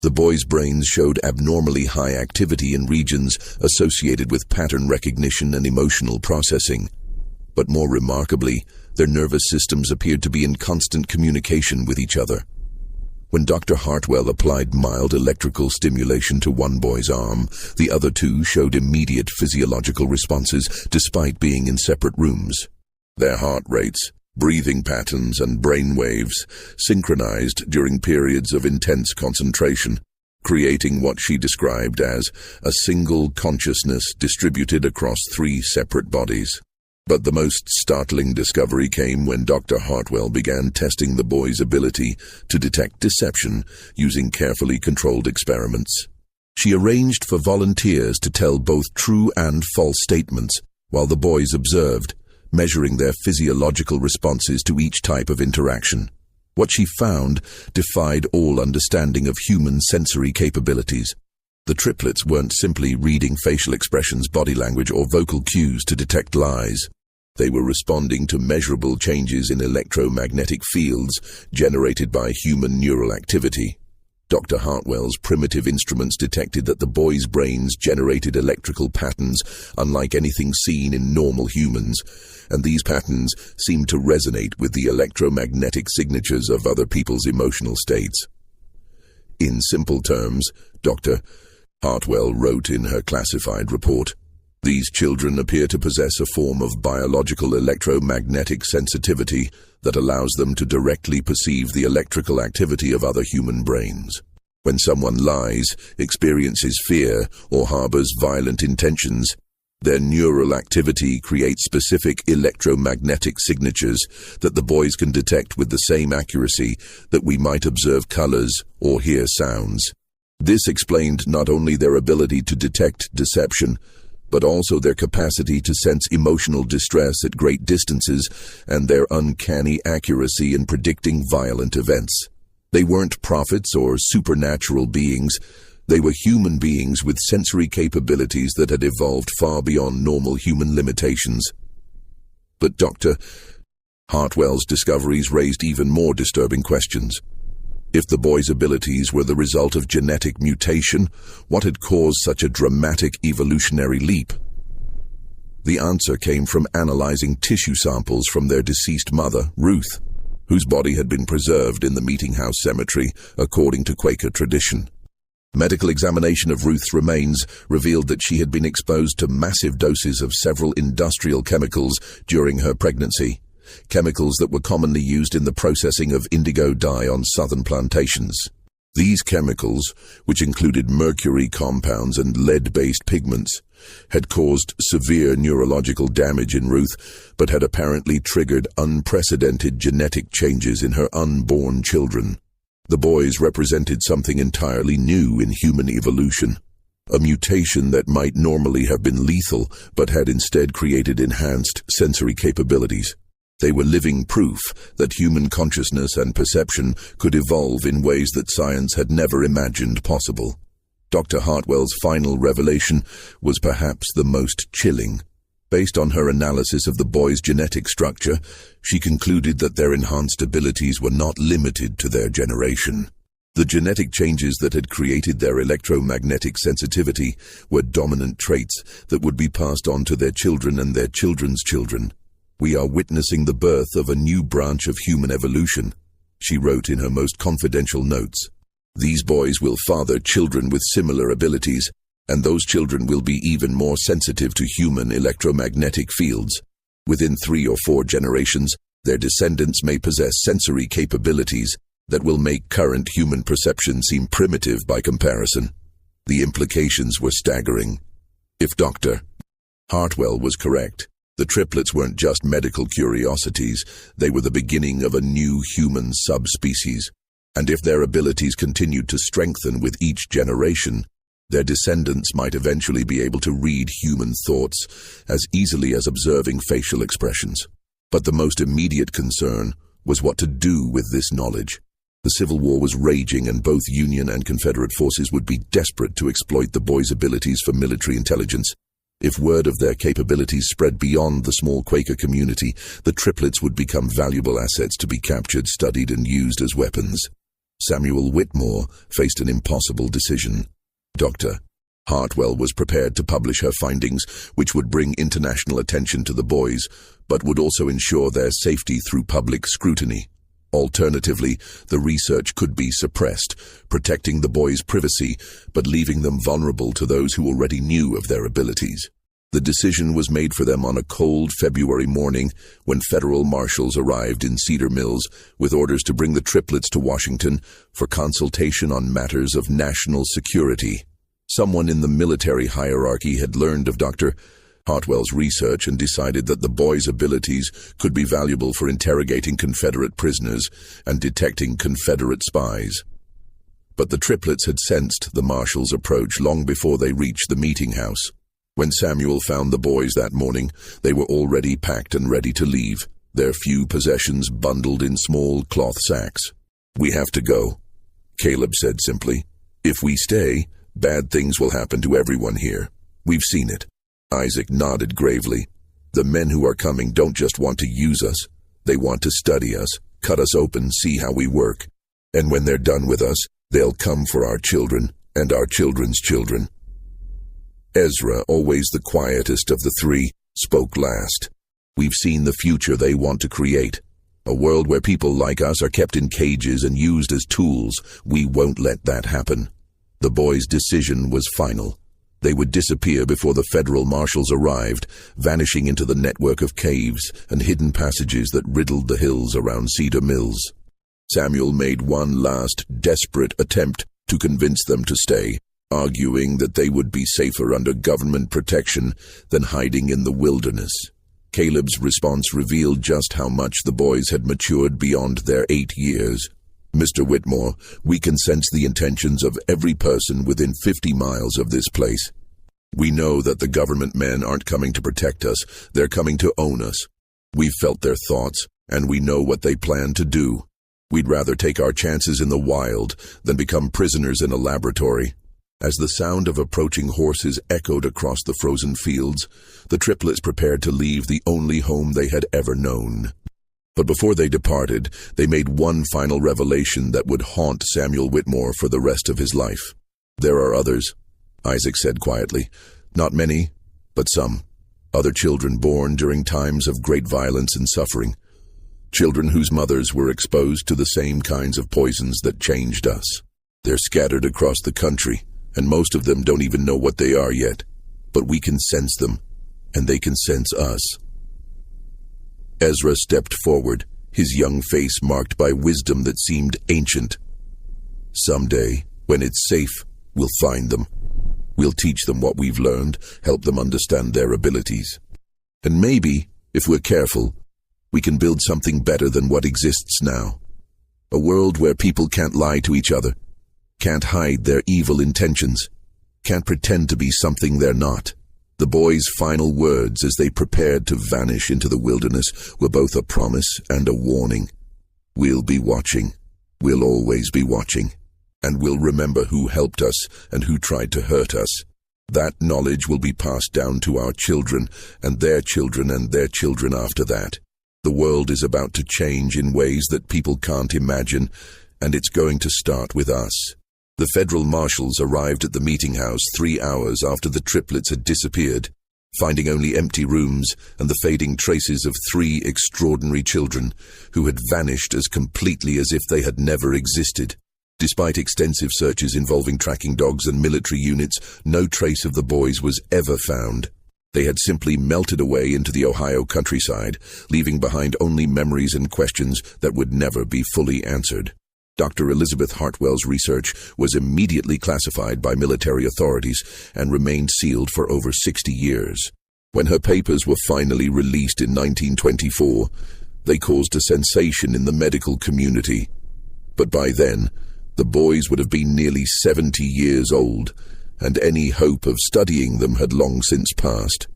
The boys' brains showed abnormally high activity in regions associated with pattern recognition and emotional processing. But more remarkably, their nervous systems appeared to be in constant communication with each other. When Dr. Hartwell applied mild electrical stimulation to one boy's arm, the other two showed immediate physiological responses despite being in separate rooms. Their heart rates, breathing patterns, and brain waves synchronized during periods of intense concentration, creating what she described as a single consciousness distributed across 3 separate bodies. But the most startling discovery came when Dr. Hartwell began testing the boys' ability to detect deception using carefully controlled experiments. She arranged for volunteers to tell both true and false statements while the boys observed, measuring their physiological responses to each type of interaction. What she found defied all understanding of human sensory capabilities. The triplets weren't simply reading facial expressions, body language, or vocal cues to detect lies. They were responding to measurable changes in electromagnetic fields generated by human neural activity. Dr. Hartwell's primitive instruments detected that the boys' brains generated electrical patterns unlike anything seen in normal humans, and these patterns seemed to resonate with the electromagnetic signatures of other people's emotional states. In simple terms, Dr. Hartwell wrote in her classified report, "These children appear to possess a form of biological electromagnetic sensitivity that allows them to directly perceive the electrical activity of other human brains. When someone lies, experiences fear, or harbors violent intentions, their neural activity creates specific electromagnetic signatures that the boys can detect with the same accuracy that we might observe colors or hear sounds. This explained not only their ability to detect deception, but also their capacity to sense emotional distress at great distances and their uncanny accuracy in predicting violent events. They weren't prophets or supernatural beings. They were human beings with sensory capabilities that had evolved far beyond normal human limitations." But Dr. Hartwell's discoveries raised even more disturbing questions. If the boys' abilities were the result of genetic mutation, what had caused such a dramatic evolutionary leap? The answer came from analyzing tissue samples from their deceased mother, Ruth, whose body had been preserved in the Meeting House Cemetery, according to Quaker tradition. Medical examination of Ruth's remains revealed that she had been exposed to massive doses of several industrial chemicals during her pregnancy, chemicals that were commonly used in the processing of indigo dye on southern plantations. These chemicals, which included mercury compounds and lead-based pigments, had caused severe neurological damage in Ruth, but had apparently triggered unprecedented genetic changes in her unborn children. The boys represented something entirely new in human evolution, a mutation that might normally have been lethal, but had instead created enhanced sensory capabilities. They were living proof that human consciousness and perception could evolve in ways that science had never imagined possible. Dr. Hartwell's final revelation was perhaps the most chilling. Based on her analysis of the boys' genetic structure, she concluded that their enhanced abilities were not limited to their generation. The genetic changes that had created their electromagnetic sensitivity were dominant traits that would be passed on to their children and their children's children. "We are witnessing the birth of a new branch of human evolution," she wrote in her most confidential notes. "These boys will father children with similar abilities, and those children will be even more sensitive to human electromagnetic fields. Within 3 or 4 generations, their descendants may possess sensory capabilities that will make current human perception seem primitive by comparison." The implications were staggering. If Dr. Hartwell was correct, the triplets weren't just medical curiosities, they were the beginning of a new human subspecies. And if their abilities continued to strengthen with each generation, their descendants might eventually be able to read human thoughts as easily as observing facial expressions. But the most immediate concern was what to do with this knowledge. The Civil War was raging, and both Union and Confederate forces would be desperate to exploit the boys' abilities for military intelligence. If word of their capabilities spread beyond the small Quaker community, the triplets would become valuable assets to be captured, studied, and used as weapons. Samuel Whitmore faced an impossible decision. Dr. Hartwell was prepared to publish her findings, which would bring international attention to the boys, but would also ensure their safety through public scrutiny. Alternatively, the research could be suppressed, protecting the boys' privacy, but leaving them vulnerable to those who already knew of their abilities. The decision was made for them on a cold February morning when federal marshals arrived in Cedar Mills with orders to bring the triplets to Washington for consultation on matters of national security. Someone in the military hierarchy had learned of Dr. Hartwell's research and decided that the boys' abilities could be valuable for interrogating Confederate prisoners and detecting Confederate spies. But the triplets had sensed the marshals' approach long before they reached the meeting house. When Samuel found the boys that morning, they were already packed and ready to leave, their few possessions bundled in small cloth sacks. "We have to go," Caleb said simply. "If we stay, bad things will happen to everyone here. We've seen it." Isaac nodded gravely. "The men who are coming don't just want to use us. They want to study us, cut us open, see how we work. And when they're done with us, they'll come for our children and our children's children." Ezra, always the quietest of the three, spoke last. "We've seen the future they want to create. A world where people like us are kept in cages and used as tools. We won't let that happen." The boys' decision was final. They would disappear before the federal marshals arrived, vanishing into the network of caves and hidden passages that riddled the hills around Cedar Mills. Samuel made one last, desperate attempt to convince them to stay, arguing that they would be safer under government protection than hiding in the wilderness. Caleb's response revealed just how much the boys had matured beyond their 8 years. "Mr. Whitmore, we can sense the intentions of every person within 50 miles of this place. We know that the government men aren't coming to protect us, they're coming to own us. We've felt their thoughts, and we know what they plan to do. We'd rather take our chances in the wild than become prisoners in a laboratory." As the sound of approaching horses echoed across the frozen fields, the triplets prepared to leave the only home they had ever known. But before they departed, they made one final revelation that would haunt Samuel Whitmore for the rest of his life. "There are others," Isaac said quietly. "Not many, but some. Other children born during times of great violence and suffering. Children whose mothers were exposed to the same kinds of poisons that changed us. They're scattered across the country, and most of them don't even know what they are yet. But we can sense them, and they can sense us." Ezra stepped forward, his young face marked by wisdom that seemed ancient. "Someday, when it's safe, we'll find them. We'll teach them what we've learned, help them understand their abilities. And maybe, if we're careful, we can build something better than what exists now. A world where people can't lie to each other, can't hide their evil intentions, can't pretend to be something they're not." The boys' final words as they prepared to vanish into the wilderness were both a promise and a warning. "We'll be watching. We'll always be watching. And we'll remember who helped us and who tried to hurt us. That knowledge will be passed down to our children and their children and their children after that. The world is about to change in ways that people can't imagine, and it's going to start with us." The federal marshals arrived at the meeting house 3 hours after the triplets had disappeared, finding only empty rooms and the fading traces of 3 extraordinary children who had vanished as completely as if they had never existed. Despite extensive searches involving tracking dogs and military units, no trace of the boys was ever found. They had simply melted away into the Ohio countryside, leaving behind only memories and questions that would never be fully answered. Dr. Elizabeth Hartwell's research was immediately classified by military authorities and remained sealed for over 60 years. When her papers were finally released in 1924, they caused a sensation in the medical community. But by then, the boys would have been nearly 70 years old, and any hope of studying them had long since passed.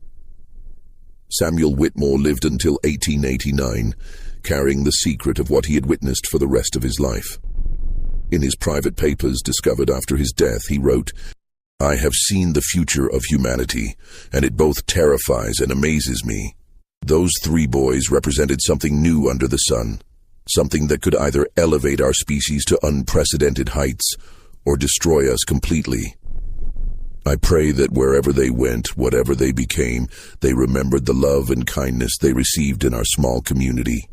Samuel Whitmore lived until 1889, carrying the secret of what he had witnessed for the rest of his life. In his private papers discovered after his death, he wrote, "I have seen the future of humanity, and it both terrifies and amazes me. Those 3 boys represented something new under the sun, something that could either elevate our species to unprecedented heights or destroy us completely. I pray that wherever they went, whatever they became, they remembered the love and kindness they received in our small community."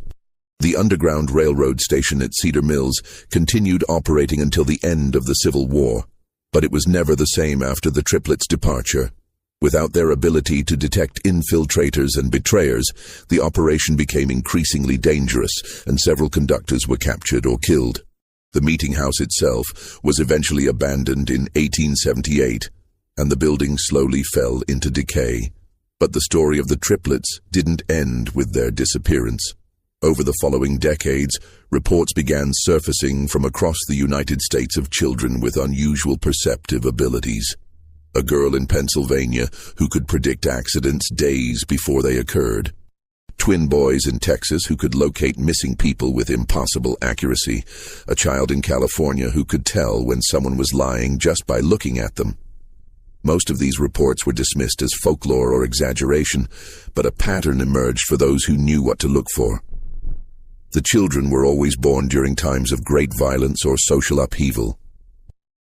The Underground Railroad station at Cedar Mills continued operating until the end of the Civil War, but it was never the same after the triplets' departure. Without their ability to detect infiltrators and betrayers, the operation became increasingly dangerous, and several conductors were captured or killed. The meeting house itself was eventually abandoned in 1878, and the building slowly fell into decay. But the story of the triplets didn't end with their disappearance. Over the following decades, reports began surfacing from across the United States of children with unusual perceptive abilities. A girl in Pennsylvania who could predict accidents days before they occurred. Twin boys in Texas who could locate missing people with impossible accuracy. A child in California who could tell when someone was lying just by looking at them. Most of these reports were dismissed as folklore or exaggeration, but a pattern emerged for those who knew what to look for. The children were always born during times of great violence or social upheaval.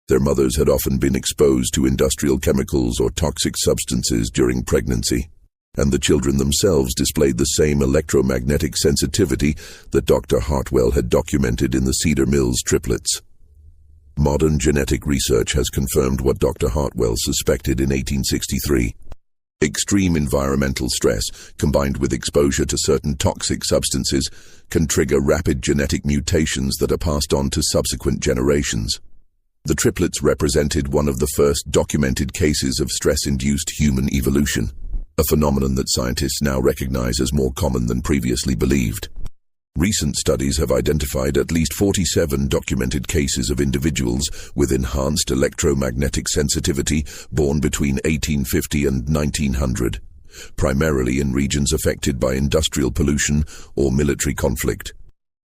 Their mothers had often been exposed to industrial chemicals or toxic substances during pregnancy, and the children themselves displayed the same electromagnetic sensitivity that Dr. Hartwell had documented in the Cedar Mills triplets. Modern genetic research has confirmed what Dr. Hartwell suspected in 1863. Extreme environmental stress, combined with exposure to certain toxic substances, can trigger rapid genetic mutations that are passed on to subsequent generations. The triplets represented one of the first documented cases of stress-induced human evolution, a phenomenon that scientists now recognize as more common than previously believed. Recent studies have identified at least 47 documented cases of individuals with enhanced electromagnetic sensitivity born between 1850 and 1900, primarily in regions affected by industrial pollution or military conflict.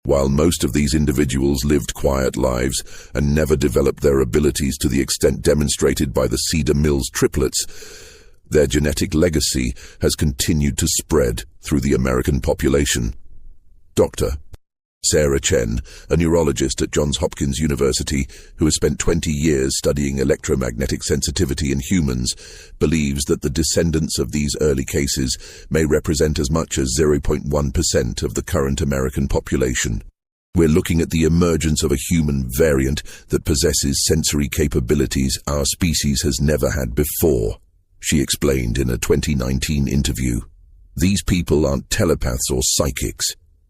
While most of these individuals lived quiet lives and never developed their abilities to the extent demonstrated by the Cedar Mills triplets, their genetic legacy has continued to spread through the American population. Dr. Sarah Chen, a neurologist at Johns Hopkins University who has spent 20 years studying electromagnetic sensitivity in humans, believes that the descendants of these early cases may represent as much as 0.1% of the current American population. We're looking at the emergence of a human variant that possesses sensory capabilities our species has never had before, she explained in a 2019 interview. These people aren't telepaths or psychics.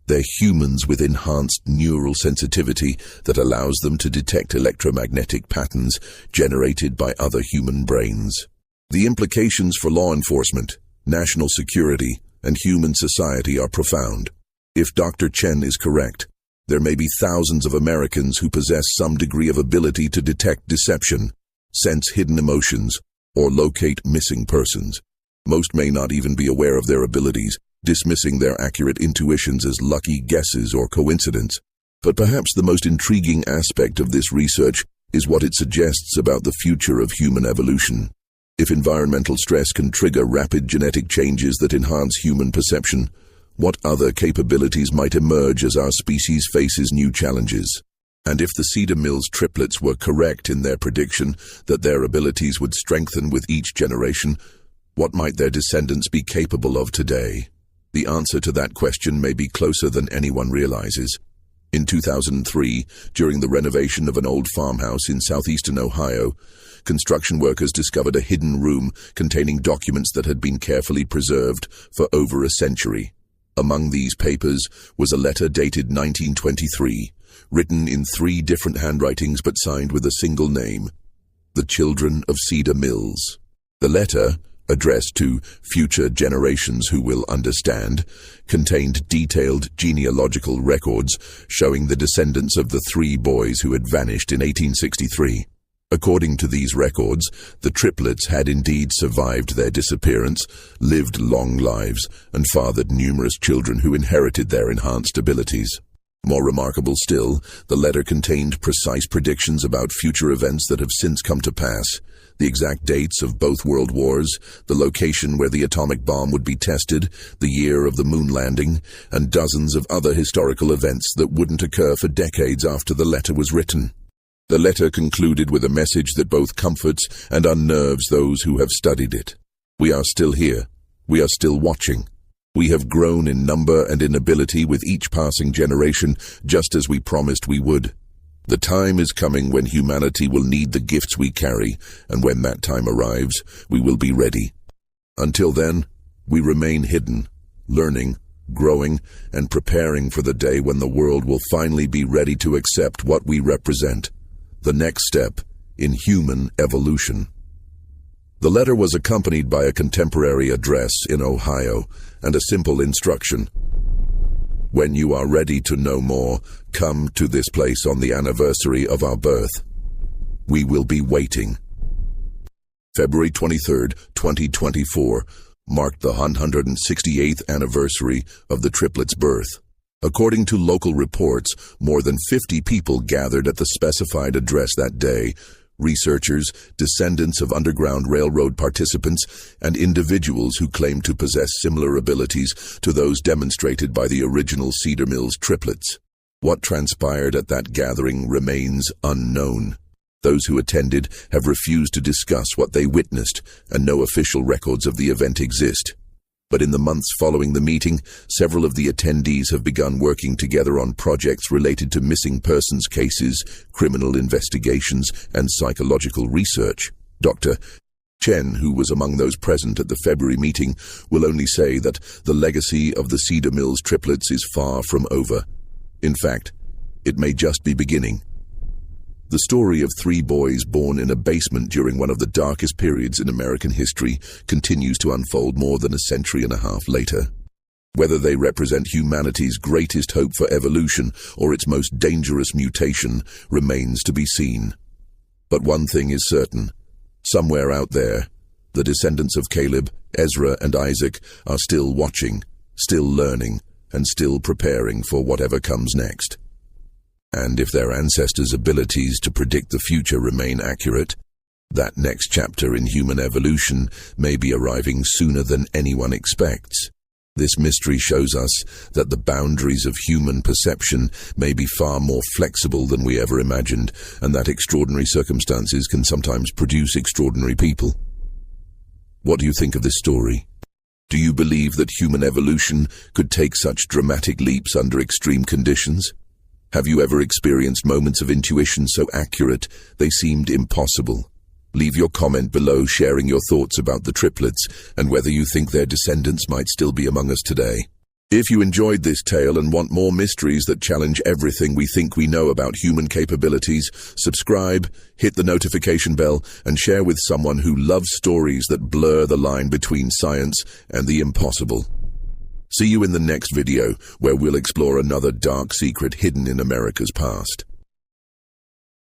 They're humans with enhanced neural sensitivity that allows them to detect electromagnetic patterns generated by other human brains. The implications for law enforcement, national security, and human society are profound. If Dr. Chen is correct, there may be thousands of Americans who possess some degree of ability to detect deception, sense hidden emotions, or locate missing persons. Most may not even be aware of their abilities, dismissing their accurate intuitions as lucky guesses or coincidence. But perhaps the most intriguing aspect of this research is what it suggests about the future of human evolution. If environmental stress can trigger rapid genetic changes that enhance human perception, what other capabilities might emerge as our species faces new challenges? And if the Cedar Mills triplets were correct in their prediction that their abilities would strengthen with each generation, what might their descendants be capable of today? The answer to that question may be closer than anyone realizes. In 2003, during the renovation of an old farmhouse in southeastern Ohio, construction workers discovered a hidden room containing documents that had been carefully preserved for over a century. Among these papers was a letter dated 1923, written in 3 different handwritings but signed with a single name: the Children of Cedar Mills. The letter, addressed to future generations who will understand, contained detailed genealogical records showing the descendants of the 3 boys who had vanished in 1863. According to these records, the triplets had indeed survived their disappearance, lived long lives, and fathered numerous children who inherited their enhanced abilities. More remarkable still, the letter contained precise predictions about future events that have since come to pass. The exact dates of both world wars, the location where the atomic bomb would be tested, the year of the moon landing, and dozens of other historical events that wouldn't occur for decades after the letter was written. The letter concluded with a message that both comforts and unnerves those who have studied it. We are still here. We are still watching. We have grown in number and in ability with each passing generation, just as we promised we would. The time is coming when humanity will need the gifts we carry, and when that time arrives, we will be ready. Until then, we remain hidden, learning, growing, and preparing for the day when the world will finally be ready to accept what we represent, the next step in human evolution. The letter was accompanied by a contemporary address in Ohio and a simple instruction: when you are ready to know more, come to this place on the anniversary of our birth. We will be waiting. February 23, 2024, marked the 168th anniversary of the triplets' birth. According to local reports, more than 50 people gathered at the specified address that day: researchers, descendants of Underground Railroad participants, and individuals who claim to possess similar abilities to those demonstrated by the original Cedar Mills triplets. What transpired at that gathering remains unknown. Those who attended have refused to discuss what they witnessed, and no official records of the event exist. But in the months following the meeting, several of the attendees have begun working together on projects related to missing persons cases, criminal investigations, and psychological research. Dr. Chen, who was among those present at the February meeting, will only say that the legacy of the Cedar Mills triplets is far from over. In fact, it may just be beginning. The story of 3 boys born in a basement during one of the darkest periods in American history continues to unfold more than a century and a half later. Whether they represent humanity's greatest hope for evolution or its most dangerous mutation remains to be seen. But one thing is certain: somewhere out there, the descendants of Caleb, Ezra, and Isaac are still watching, still learning, and still preparing for whatever comes next. And if their ancestors' abilities to predict the future remain accurate, that next chapter in human evolution may be arriving sooner than anyone expects. This mystery shows us that the boundaries of human perception may be far more flexible than we ever imagined, and that extraordinary circumstances can sometimes produce extraordinary people. What do you think of this story? Do you believe that human evolution could take such dramatic leaps under extreme conditions? Have you ever experienced moments of intuition so accurate they seemed impossible? Leave your comment below sharing your thoughts about the triplets and whether you think their descendants might still be among us today. If you enjoyed this tale and want more mysteries that challenge everything we think we know about human capabilities, subscribe, hit the notification bell, and share with someone who loves stories that blur the line between science and the impossible. See you in the next video, where we'll explore another dark secret hidden in America's past.